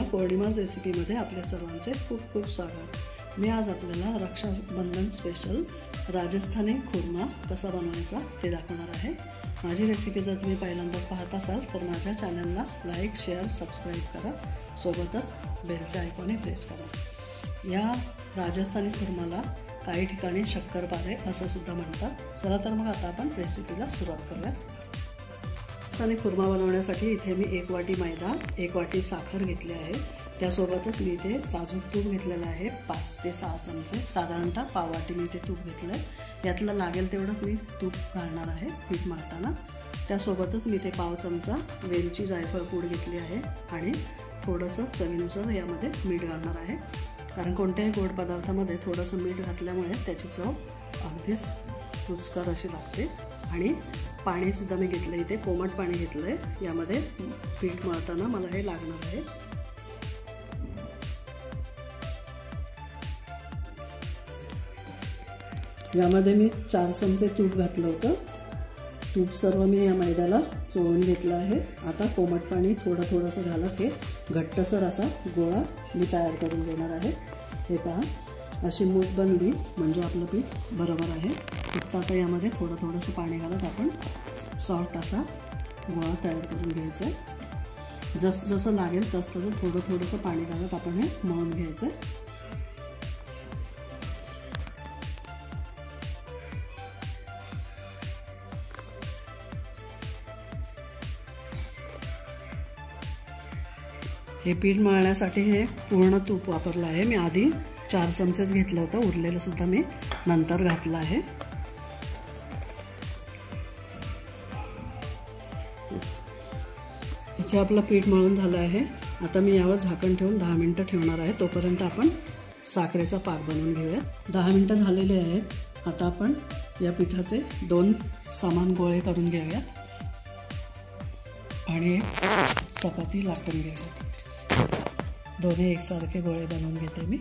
पौर्णिमा रेसिपीमध्ये आपल्या सर्वांचे खूप खूप स्वागत। मी आज आपल्याला रक्षाबंधन स्पेशल राजस्थानी खुर्मा कसा बनवायचा ते दाखवणार आहे। माझी रेसिपी जर तुम्ही पहिल्यांदाच पाहत असाल तर माझ्या चॅनलला लाईक, शेअर, सबस्क्राइब करा, सोबतच बेलचे आयकॉन प्रेस करा। या राजस्थानी खुर्माला काही ठिकाणी शक्करपारे असं सुद्धा म्हणतात। चला तर मग आता आपण रेसिपीला सुरुवात करूया। राजस्थानी खुर्मा बनवण्यासाठी इथे मी 1 वाटी मैदा, 1 वाटी साखर घेतली आहे। त्यासोबतच मी इथे साजूक तूप घेतलेलं आहे 5 ते 6 चमचे, साधारणतः पाव वाटी मी इथे तूप घेतलं आहे। यातलं लागेल तेवढंच मी तूप घालणार आहे पीठ मळताना। त्यासोबतच मी इथे पाव चमचा वेलची जायफळ पूड घेतली आहे आणि थोडंसं चवीनुसार यामध्ये मीठ घालणार आहे, कारण कोणत्याही गोड पदार्थामध्ये थोडंसं मीठ घातल्यामुळे त्याची चव अगदीच रुचकर अशी लागते। आणि पाणी सुद्धा मी घेतलं, इथे कोमट पाणी घेतलंय। यामध्ये पीठ मळताना मला हे लागणार आहे। यामध्ये मी 4 चमचे तूप घातलं होतं। तूप सर्व मी या मैद्याला चोळून घेतलं आहे। आता कोमट पाणी थोडंसं घालत हे घट्टसर असा गोळा मी तयार करून घेणार आहे। हे पहा, अशी मूठ बनली म्हणजे आपलं पीठ बरोबर आहे। फक्त आता यामध्ये थोडंसं पाणी घालत आपण सॉफ्ट असा गोळा तयार करून घ्यायचा आहे। जसं लागेल तसं थोडंसं पाणी घालत आपण हे मळून घ्यायचं आहे। हे पीठ मळण्यासाठी हे पूर्ण तूप वापरलं आहे। मी आधी 4 चमचेच घेतलं होतं, उरलेलं सुद्धा मी नंतर घातलं आहे। इथे आपलं पीठ मळून झालं आहे। आता मी यावर झाकण ठेवून 10 मिनिटं ठेवणार आहे। तोपर्यंत आपण साखरेचा पाक बनवून घेऊया। 10 मिनिटं झालेले आहेत। आता आपण या पिठाचे 2 समान गोळे करून घेऊयात आणि चपाती लाटून घेऊयात। दोन्ही एकसारखे गोळे बनवून घेते मी।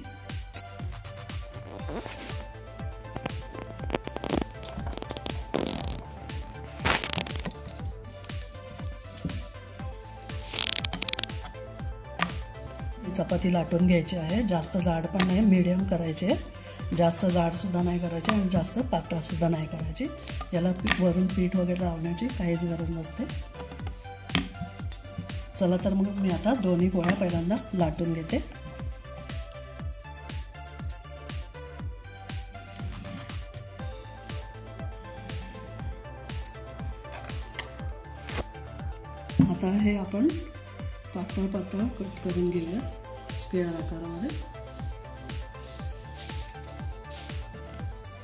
चपाती लाटून घ्यायची आहे। जास्त जाड पण नाही, मीडियम करायचे। जास्त जाड सुद्धा नाही करायचे आणि जास्त पातळ सुद्धा नाही करायची। याला वरून पीठ वगैरे लावण्याची काहीच गरज नसते। चला तर मग मी आता दोन्ही पोळ्या पहिल्यांदा लाटून घेते। आता हे आपण पातळ कट करून घेऊया स्क्वेअर आकारामध्ये।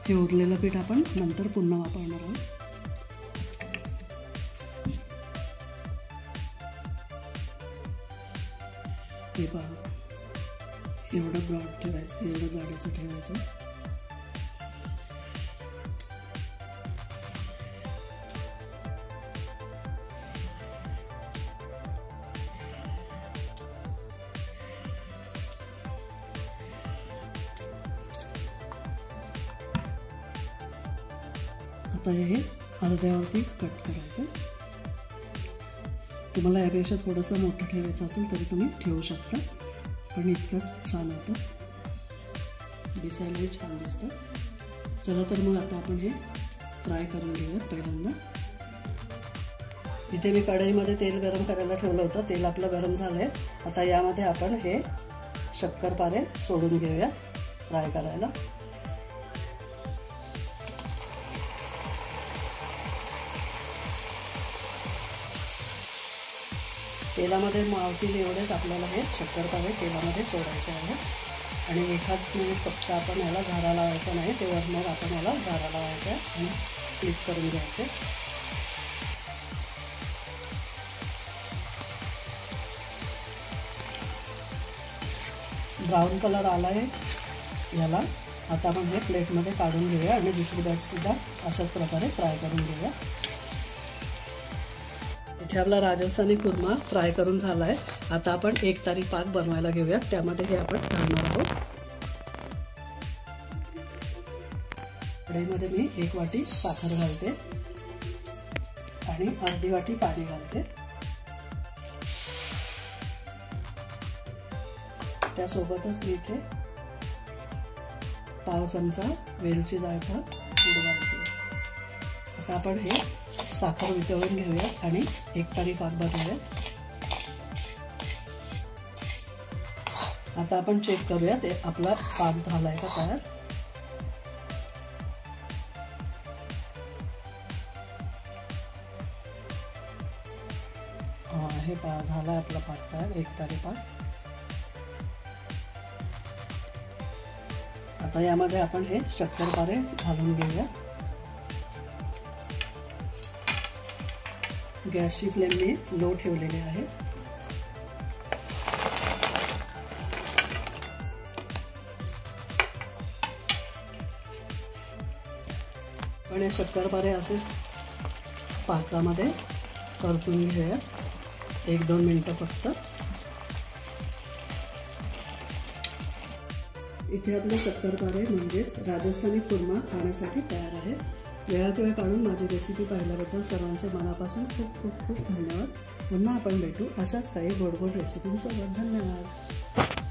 हे उरलेलं पीठ आपण नंतर पुन्हा वापरणार आहोत। हे पहा, एवढं ब्रॉड ठेवायचं, एवढं जाडीचं ठेवायचं। आता हे अर्ध्यावरती कट करायचं। तुम्हाला यापेक्षा थोडंसं मोठं ठेवायचं असेल तरी तुम्ही ठेवू शकता, पण इतकंच छान होतं, दिसायलाही छान दिसतं। चला तर मग आता आपण हे फ्राय करून घेऊयात। पहिल्यांदा इथे मी कढईमध्ये तेल गरम करायला ठेवलं होतं। तेल आपलं गरम झालं आहे। आता यामध्ये आपण हे शक्करपारे सोडून घेऊया फ्राय करायला। तेलामध्ये मावतील एवढेच आपल्याला हे शक्करपारे तेलामध्ये सोडायचे आहेत आणि एखाद मिनिट फक्त आपण याला झारा लावायचा नाही, ते वरनं आपण याला झारा लावायचा आहे आणि फ्लिप करून घ्यायचे। ब्राऊन कलर आला आहे याला। आता आपण हे प्लेटमध्ये काढून घेऊया आणि दुसरी बॅच सुद्धा अशाच प्रकारे फ्राय करून घेऊया। इथे आपला राजस्थानी खुर्मा फ्राय करून झाला आहे। आता आपण 1 तारी पाक बनवायला घेऊया। त्यामध्ये हे आपण घालणार आहोत। कढईमध्ये मी 1 वाटी साखर घालते आणि अर्धी वाटी पाणी घालते। त्यासोबतच मी इथे पाव चमचा वेलची जायफळ पूड घालते. आता आपण हे साखर वितळून घेऊया आणि एकतारी पाक बनवूया. आता आपण चेक करूया ते आपला पाक झालाय का तयार. हे झाला आपला पाक तयार, एकतारी पाक. आता यामध्ये आपण हे शक्करपारे घालून घेऊया. गॅसची फ्लेम मी लो ठेवलेली आहे. पण हे शक्करपारे असेच पाकामध्ये परतून घेऊया 1-2 मिनिटं फक्त. इथे आपले शक्करपारे म्हणजेच राजस्थानी खुर्मा खाण्यासाठी तयार आहे. वेळात वेळ काढून माझी रेसिपी पाहिल्याबद्दल सर्वांचे मनापासून खूप खूप खूप धन्यवाद. पुन्हा आपण भेटू अशाच काही गोड गोड रेसिपींसोबत. धन्यवाद.